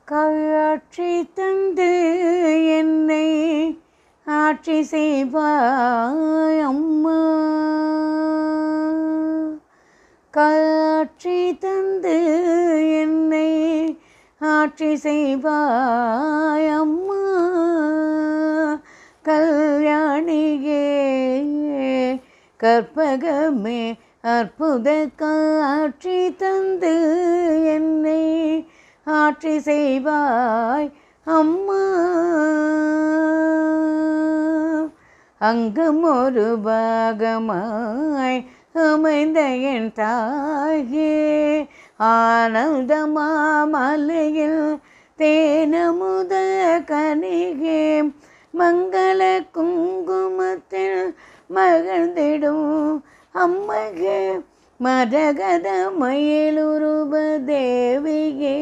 காட்சி தந்து என்னை ஆட்சி செய்வாய் அம்மா. காட்சி தந்து என்னை ஆட்சி செய்வாய் அம்மா. கல்யாணியே கற்பகமே அற்புத காட்சி தந்து என்னை ஆட்சி செய்வாய் அம்மா. அங்கும் ஒரு பாகமாய் அமைந்த என் தாயே, ஆனந்த மாமலையில் தேனமுத கனிகே, மங்கள குங்குமத்தில் மகிழ்ந்திடும் அம்மையே, மரகத மயிலுருவ தேவியே,